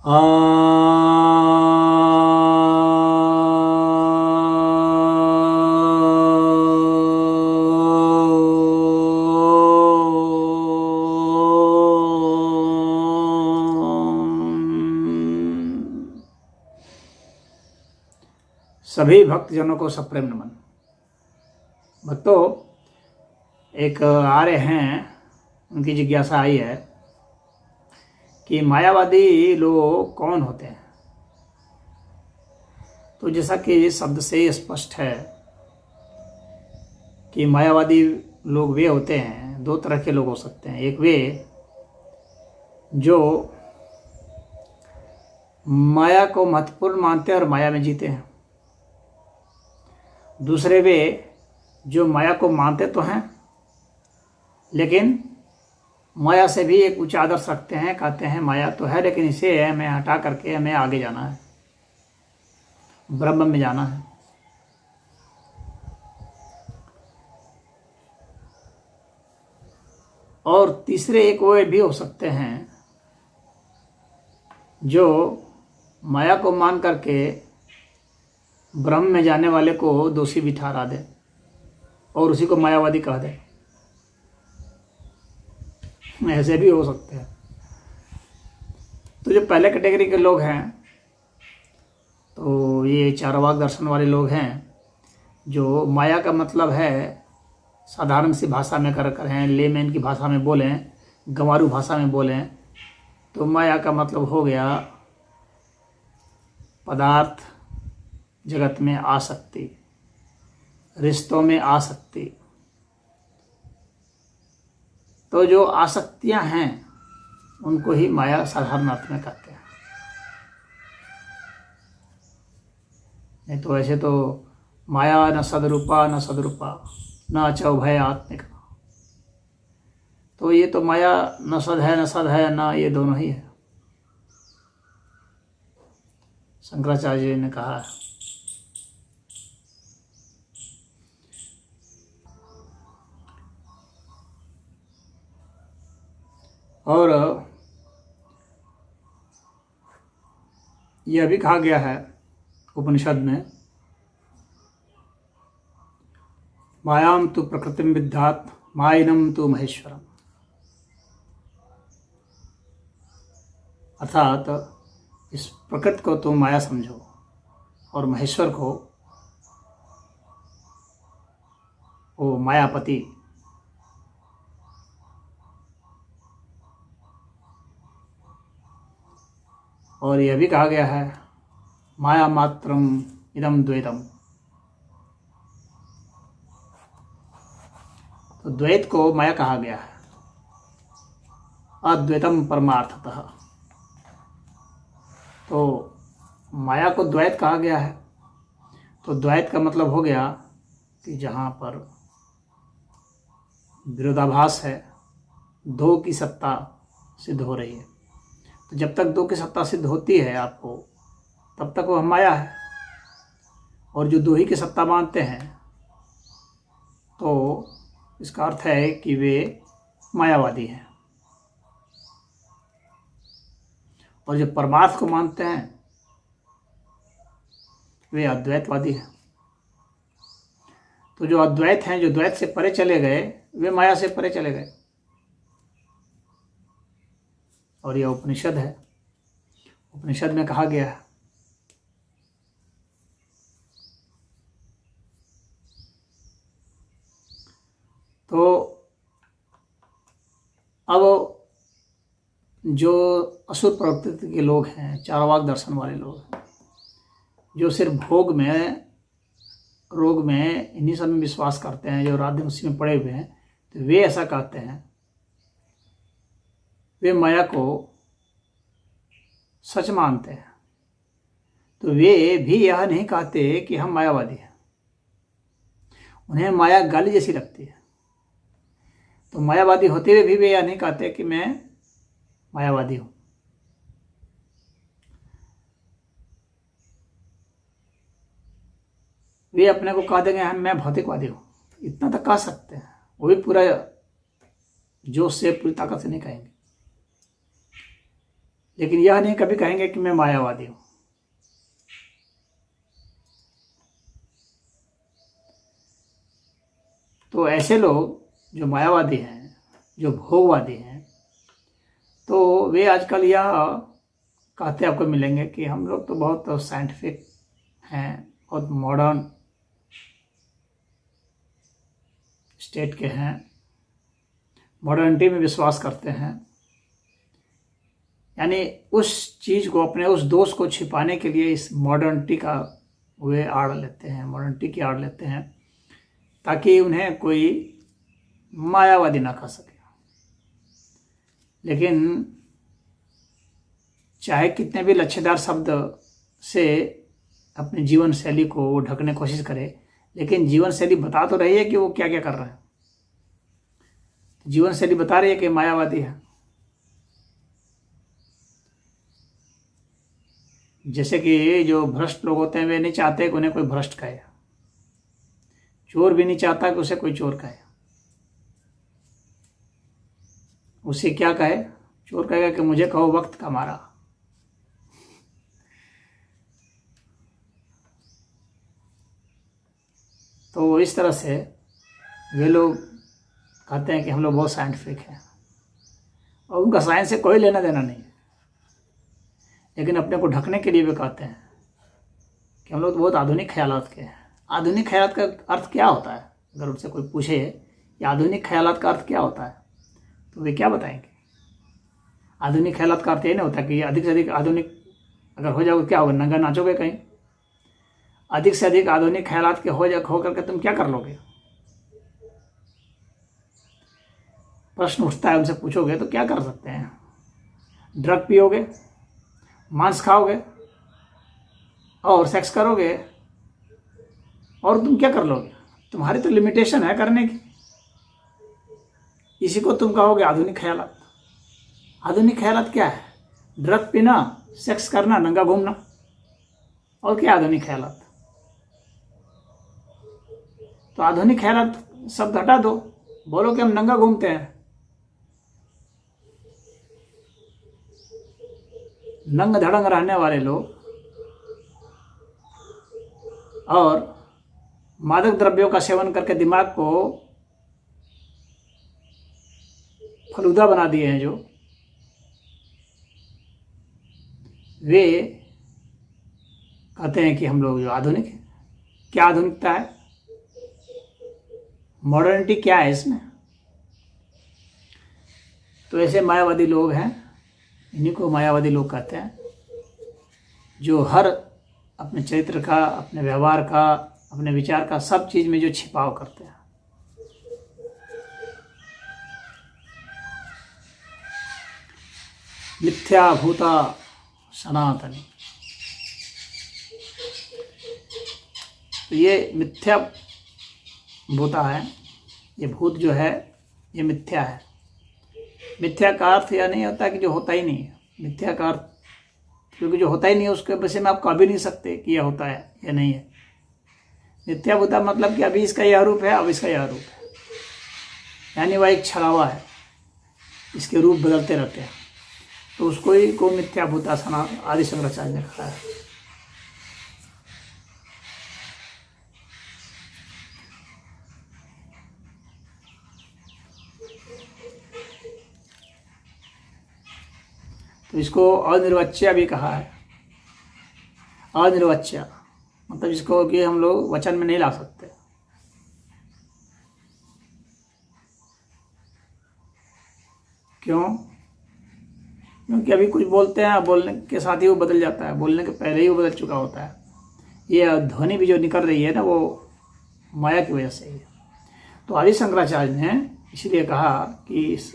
सभी भक्तजनों को सप्रेम नमन। भक्तों, एक आर्य हैं, उनकी जिज्ञासा आई है कि मायावादी लोग कौन होते हैं। तो जैसा कि शब्द से स्पष्ट है कि मायावादी लोग वे होते हैं, दो तरह के लोग हो सकते हैं। एक वे जो माया को महत्वपूर्ण मानते हैं और माया में जीते हैं। दूसरे वे जो माया को मानते तो हैं लेकिन माया से भी एक उच्च आदर्श रखते हैं, कहते हैं माया तो है लेकिन इसे हमें हटा करके हमें आगे जाना है, ब्रह्म में जाना है। और तीसरे एक वो भी हो सकते हैं जो माया को मान करके ब्रह्म में जाने वाले को दोषी भी ठहरा दे और उसी को मायावादी कह दे। ऐसे भी हो सकते हैं। तो जो पहले कैटेगरी के लोग हैं तो ये चारवाक दर्शन वाले लोग हैं, जो माया का मतलब है साधारण सी भाषा में कर हैं, लेमैन की भाषा में बोलें, गंवारू भाषा में बोलें तो माया का मतलब हो गया पदार्थ जगत में आसक्ति, रिश्तों में आसक्ति। तो जो आसक्तियां हैं उनको ही माया साधारण अर्थ में कहते हैं। नहीं तो ऐसे तो माया न सदरूपा न सदरूपा न चौभय आत्मिका। तो ये तो माया न सद है न ये दोनों ही है। शंकराचार्य जी ने कहा है। और यह भी कहा गया है उपनिषद में, मायाम तु प्रकृतिम विद्यात् मायिनम तु महेश्वरम। अर्थात इस प्रकृति को तुम माया समझो और महेश्वर को वो मायापति। और यह भी कहा गया है माया मात्रम इदम द्वैतम। तो द्वैत को माया कहा गया है, अद्वैतम परमार्थतः। तो माया को द्वैत कहा गया है। तो द्वैत का मतलब हो गया कि जहाँ पर विरोधाभास है, दो की सत्ता सिद्ध हो रही है। तो जब तक दो की सत्ता सिद्ध होती है आपको, तब तक वह माया है। और जो दो ही की सत्ता मानते हैं तो इसका अर्थ है कि वे मायावादी हैं। और जो परमार्थ को मानते हैं वे अद्वैतवादी हैं। तो जो अद्वैत हैं, जो द्वैत से परे चले गए, वे माया से परे चले गए। और यह उपनिषद है। उपनिषद में कहा गया है तो अब जो असुर प्रवृत्ति के लोग हैं, चारवाक दर्शन वाले लोग हैं, जो सिर्फ भोग में, रोग में, इन्हीं सब में विश्वास करते हैं, जो रात दिन उसी में पड़े हुए हैं, तो वे ऐसा कहते हैं, वे माया को सच मानते हैं। तो वे भी यह नहीं कहते कि हम मायावादी हैं। उन्हें माया गाली जैसी लगती है। तो मायावादी होते हुए भी वे यह नहीं कहते कि मैं मायावादी हूं। वे अपने को कह देंगे मैं भौतिकवादी हूं, इतना तक कह सकते हैं। वो भी पूरा जोश से, पूरी ताकत से नहीं कहेंगे। लेकिन यह नहीं कभी कहेंगे कि मैं मायावादी हूँ। तो ऐसे लोग जो मायावादी हैं, जो भोगवादी हैं, तो वे आजकल यह कहते आपको मिलेंगे कि हम लोग तो बहुत साइंटिफिक हैं, बहुत मॉडर्न स्टेट के हैं, मॉडर्निटी में विश्वास करते हैं। यानी उस चीज़ को, अपने उस दोष को छिपाने के लिए इस मॉडर्निटी का वे आड़ लेते हैं, मॉडर्निटी की आड़ लेते हैं, ताकि उन्हें कोई मायावादी ना कह सके। लेकिन चाहे कितने भी लच्छेदार शब्द से अपनी जीवन शैली को वो ढकने की कोशिश करे, लेकिन जीवन शैली बता तो रही है कि वो क्या क्या कर रहे हैं। जीवन शैली बता रही है कि मायावादी है। जैसे कि जो भ्रष्ट लोग होते हैं, वे नहीं चाहते कि उन्हें कोई भ्रष्ट कहे। चोर भी नहीं चाहता कि उसे कोई चोर कहे। उसे क्या कहे? चोर कहेगा कि मुझे कहो वक्त का मारा। तो इस तरह से वे लोग कहते हैं कि हम लोग बहुत साइंटिफिक हैं, और उनका साइंस से कोई लेना देना नहीं है, लेकिन अपने को ढकने के लिए वे कहते हैं कि हम लोग तो बहुत आधुनिक ख्यालात के हैं। आधुनिक ख्यालात का अर्थ क्या होता है? अगर उनसे कोई पूछे कि आधुनिक ख्यालात का अर्थ क्या होता है, तो वे क्या बताएंगे? आधुनिक ख्यालात का अर्थ ये नहीं होता कि अधिक से अधिक आधुनिक अगर हो जाओगे क्या होगा? नंगा नाचोगे कहीं? अधिक से अधिक आधुनिक ख्यालात के हो करके तुम क्या कर लोगे? प्रश्न उठता है, उनसे पूछोगे तो क्या कर सकते हैं? ड्रग पियोगे, मांस खाओगे और सेक्स करोगे, और तुम क्या कर लोगे? तुम्हारी तो लिमिटेशन है करने की। इसी को तुम कहोगे आधुनिक ख्यालात। आधुनिक ख्यालात क्या है? ड्रग पीना, सेक्स करना, नंगा घूमना, और क्या आधुनिक ख्यालात? तो आधुनिक ख्यालात शब्द हटा दो, बोलो कि हम नंगा घूमते हैं। नंग धड़ंग रहने वाले लोग और मादक द्रव्यों का सेवन करके दिमाग को फलूदा बना दिए हैं, जो वे कहते हैं कि हम लोग जो आधुनिक हैं। क्या आधुनिकता है? मॉडर्निटी क्या है इसमें? तो ऐसे मायावादी लोग हैं, इन्हीं को मायावादी लोग कहते हैं, जो हर अपने चरित्र का, अपने व्यवहार का, अपने विचार का, सब चीज़ में जो छिपाव करते हैं। मिथ्या भूता सनातनी। तो ये मिथ्या भूता है, ये भूत जो है ये मिथ्या है। मिथ्या का अर्थ यह नहीं होता कि जो होता ही नहीं है। मिथ्या का अर्थ, क्योंकि जो होता ही नहीं है उसके विषय में आप कह भी नहीं सकते कि यह होता है या नहीं है। मिथ्या भूता मतलब कि अभी इसका यह रूप है, अब इसका यह रूप है, यानी वह एक छलावा है, इसके रूप बदलते रहते हैं। तो उसको ही को मिथ्या भूता सना आदि शंकराचार्य ने कहा है। तो इसको अनिर्वच्य भी कहा है। अनिर्वच्य मतलब इसको कि हम लोग वचन में नहीं ला सकते। क्यों? क्योंकि अभी कुछ बोलते हैं, बोलने के साथ ही वो बदल जाता है, बोलने के पहले ही वो बदल चुका होता है। ये ध्वनि भी जो निकल रही है ना, वो माया की वजह से ही है। तो आदि शंकराचार्य ने इसलिए कहा कि इस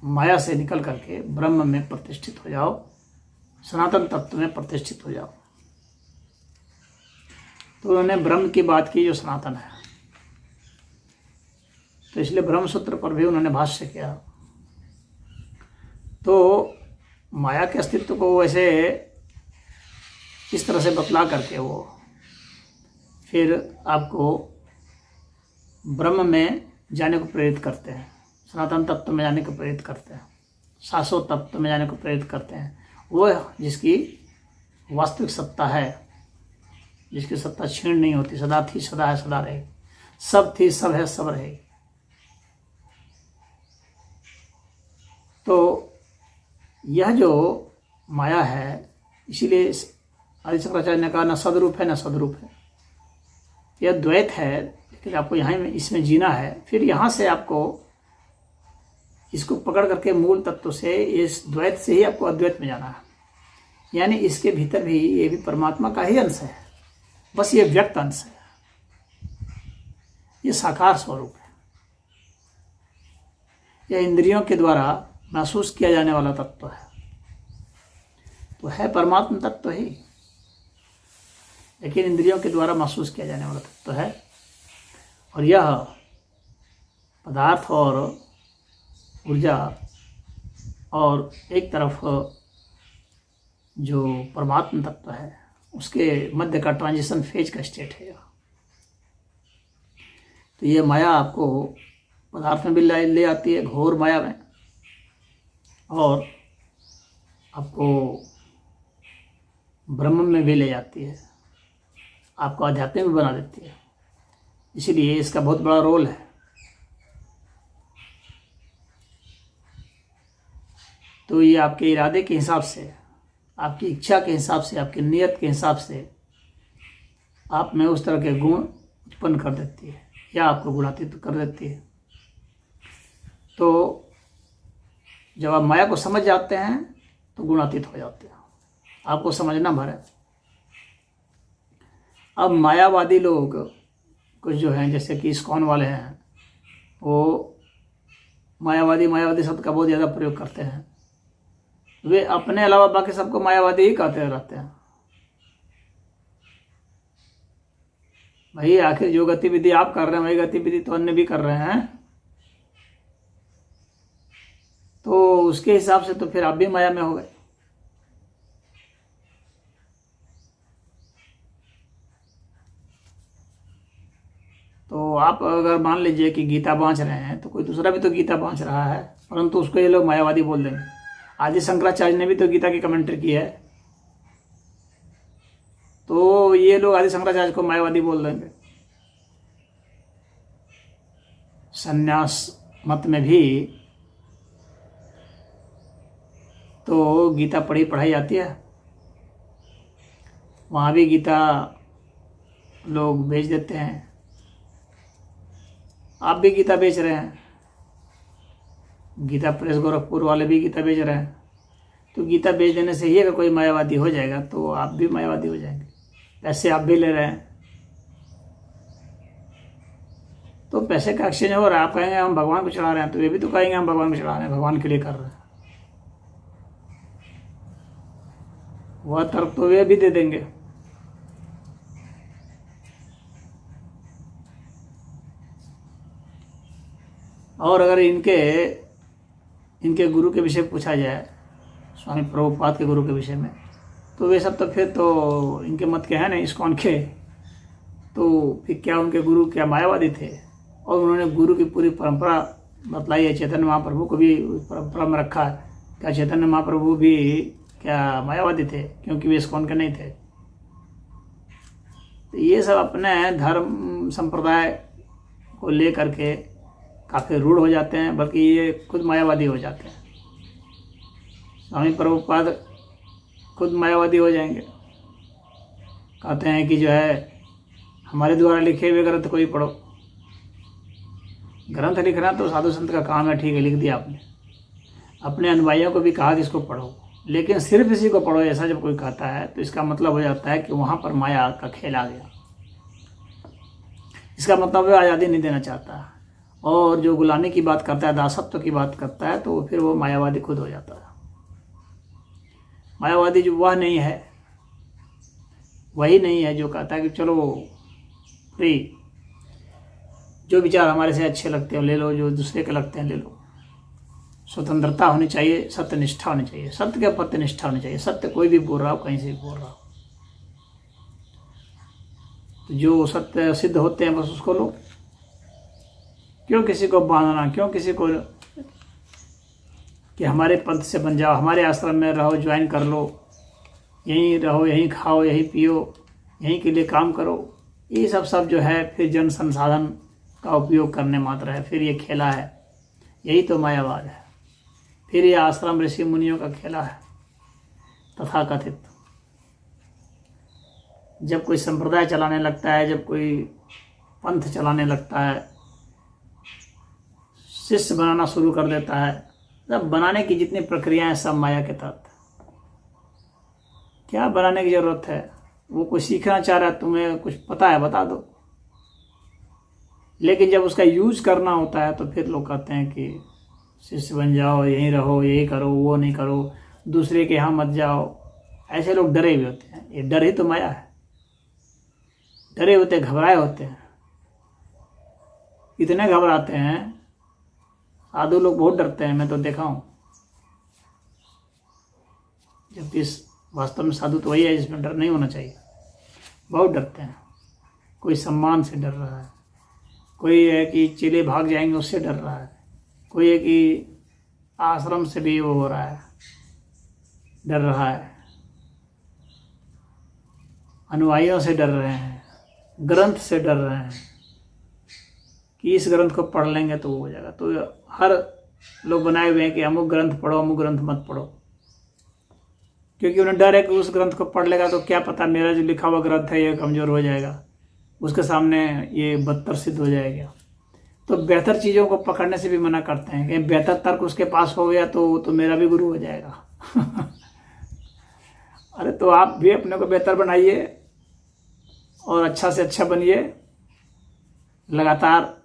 माया से निकल करके ब्रह्म में प्रतिष्ठित हो जाओ, सनातन तत्व में प्रतिष्ठित हो जाओ। तो उन्होंने ब्रह्म की बात की जो सनातन है। तो इसलिए ब्रह्म सूत्र पर भी उन्होंने भाष्य किया। तो माया के अस्तित्व को वैसे इस तरह से बतला करके वो फिर आपको ब्रह्म में जाने को प्रेरित करते हैं, सनातन तत्व में जाने को प्रेरित करते हैं, शाश्वत तत्व में जाने को प्रेरित करते हैं। वो जिसकी वास्तविक सत्ता है, जिसकी सत्ता क्षीण नहीं होती, सदा थी सदा है सदा रहेगी, सब थी सब है सब रहेगी। तो यह जो माया है, इसीलिए आदि शंकराचार्य ने कहा न सदरूप है न सदरूप है, यह द्वैत है, लेकिन आपको यहाँ इसमें जीना है। फिर यहाँ से आपको इसको पकड़ करके मूल तत्व से, इस द्वैत से ही आपको अद्वैत में जाना है। यानी इसके भीतर भी ये भी परमात्मा का ही अंश है, बस ये व्यक्त अंश है, ये साकार स्वरूप है, यह इंद्रियों के द्वारा महसूस किया जाने वाला तत्व है, तो है परमात्मा तत्व ही, लेकिन इंद्रियों के द्वारा महसूस किया जाने वाला तत्व है। और यह पदार्थ और ऊर्जा और एक तरफ जो परमात्मा तत्व है उसके मध्य का ट्रांजिशन फेज का स्टेट है। तो ये माया आपको पदार्थ में भी ले आती है, घोर माया में, और आपको ब्रह्म में भी ले जाती है, आपको आध्यात्मिक भी बना देती है। इसीलिए इसका बहुत बड़ा रोल है। तो ये आपके इरादे के हिसाब से, आपकी इच्छा के हिसाब से, आपकी नियत के हिसाब से आप में उस तरह के गुण उत्पन्न कर देती है या आपको गुणातीत कर देती है। तो जब आप माया को समझ जाते हैं तो गुणातीत हो जाते हैं, आपको समझना भर है। अब मायावादी लोग कुछ जो हैं, जैसे कि इस्कॉन वाले हैं, वो मायावादी शब्द का बहुत ज़्यादा प्रयोग करते हैं। वे अपने अलावा बाकी सबको मायावादी ही कहते रहते हैं। भाई आखिर जो गतिविधि आप कर रहे हैं वही गतिविधि तो अन्य भी कर रहे हैं, तो उसके हिसाब से तो फिर आप भी माया में हो गए। तो आप अगर मान लीजिए कि गीता बांच रहे हैं तो कोई दूसरा भी तो गीता बांच रहा है, परंतु उसको ये लोग मायावादी बोल देंगे। आदि शंकराचार्य ने भी तो गीता की कमेंट्री की है, तो ये लोग आदि शंकराचार्य को मायावादी बोल देंगे। संन्यास मत में भी तो गीता पढ़ाई जाती है, वहाँ भी गीता लोग बेच देते हैं। आप भी गीता बेच रहे हैं, गीता प्रेस गोरखपुर वाले भी गीता बेच रहे हैं। तो गीता बेच देने से ही अगर कोई मायावादी हो जाएगा तो आप भी मायावादी हो जाएंगे। पैसे आप भी ले रहे हैं, तो पैसे का एक्सचेंज हो रहा है। आप कहेंगे हम भगवान को चढ़ा रहे हैं, तो ये भी तो कहेंगे हम भगवान को चढ़ा रहे हैं, भगवान के लिए कर रहे हैं। वह तर्क तो वे भी दे देंगे। और अगर इनके गुरु के विषय पूछा जाए, स्वामी प्रभुपाद के गुरु के विषय में, तो वे सब तो फिर तो इनके मत के हैं ना, इस्कॉन के। तो फिर क्या उनके गुरु क्या मायावादी थे? और उन्होंने गुरु की पूरी परंपरा बतलाई है, चैतन्य महाप्रभु को भी परंपरा में रखा है। क्या चैतन्य महाप्रभु भी क्या मायावादी थे? क्योंकि वे इस्कॉन के नहीं थे। तो ये सब अपने धर्म संप्रदाय को ले करके काफ़ी रूढ़ हो जाते हैं, बल्कि ये खुद मायावादी हो जाते हैं। स्वामी प्रभुपाद खुद मायावादी हो जाएंगे, कहते हैं कि जो है हमारे द्वारा लिखे हुए ग्रंथ को ही पढ़ो। ग्रंथ लिखना तो साधु संत का काम है, ठीक है, लिख दिया आपने। अपने अनुयायियों को भी कहा कि इसको पढ़ो, लेकिन सिर्फ इसी को पढ़ो ऐसा जब कोई कहता है तो इसका मतलब हो जाता है कि वहाँ पर माया का खेल आ गया। इसका मतलब वो आज़ादी नहीं देना चाहता, और जो गुलामी की बात करता है, दासत्व की बात करता है, तो फिर वो मायावादी खुद हो जाता है। मायावादी जो वह नहीं है, वही नहीं है जो कहता है कि चलो फ्री, जो विचार हमारे से अच्छे लगते हैं ले लो, जो दूसरे के लगते हैं ले लो। स्वतंत्रता होनी चाहिए, सत्यनिष्ठा होनी चाहिए, सत्य के प्रति निष्ठा होनी चाहिए। सत्य कोई भी बोल रहा हो, कहीं से भी बोल रहा हो, तो जो सत्य सिद्ध होते हैं बस उसको लो। क्यों किसी को बांधना, क्यों किसी को कि हमारे पंथ से बन जाओ, हमारे आश्रम में रहो, ज्वाइन कर लो, यहीं रहो, यहीं खाओ, यहीं पियो, यहीं के लिए काम करो। ये सब जो है फिर जन संसाधन का उपयोग करने मात्र है, फिर ये खेला है। यही तो मायावाद है। फिर ये आश्रम ऋषि मुनियों का खेला है तथाकथित। जब कोई संप्रदाय चलाने लगता है, जब कोई पंथ चलाने लगता है, शिष्य बनाना शुरू कर देता है, तब बनाने की जितनी प्रक्रियाएं सब माया के तहत। क्या बनाने की जरूरत है? वो कोई सीखना चाह रहा है, तुम्हें कुछ पता है बता दो। लेकिन जब उसका यूज करना होता है तो फिर लोग कहते हैं कि शिष्य बन जाओ, यहीं रहो, यही करो, वो नहीं करो, दूसरे के यहाँ मत जाओ। ऐसे लोग डरे हुए होते हैं। ये डर ही तो माया है। डरे होते, घबराए होते हैं, इतने घबराते हैं। साधु लोग बहुत डरते हैं, मैं तो देखा हूँ। जबकि वास्तव में साधु तो वही है जिसमें डर नहीं होना चाहिए। बहुत डरते हैं। कोई सम्मान से डर रहा है, कोई है कि चेले भाग जाएंगे उससे डर रहा है, कोई है कि आश्रम से भी वो हो रहा है, डर रहा है, अनुयायियों से डर रहे हैं, ग्रंथ से डर रहे हैं कि इस ग्रंथ को पढ़ लेंगे तो वो हो जाएगा। तो हर लोग बनाए हुए हैं कि अमुक ग्रंथ पढ़ो, अमुक ग्रंथ मत पढ़ो, क्योंकि उन्हें डर है कि उस ग्रंथ को पढ़ लेगा तो क्या पता मेरा जो लिखा हुआ ग्रंथ है ये कमज़ोर हो जाएगा, उसके सामने ये बदतर सिद्ध हो जाएगा। तो बेहतर चीज़ों को पकड़ने से भी मना करते हैं कि बेहतर तर्क उसके पास हो गया तो मेरा भी गुरु हो जाएगा। अरे तो आप भी अपने को बेहतर बनाइए और अच्छा से अच्छा बनिए। लगातार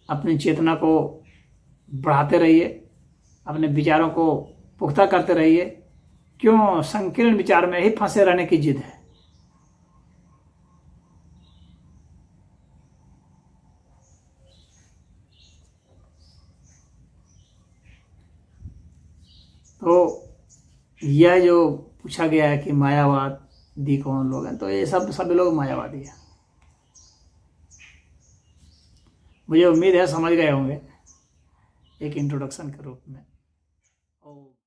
अपनी चेतना को बढ़ाते रहिए, अपने विचारों को पुख्ता करते रहिए। क्यों संकीर्ण विचार में ही फंसे रहने की जिद है? तो यह जो पूछा गया है कि मायावादी कौन लोग हैं, तो ये सब लोग मायावादी हैं। मुझे उम्मीद है समझ गए होंगे एक इंट्रोडक्शन के रूप में।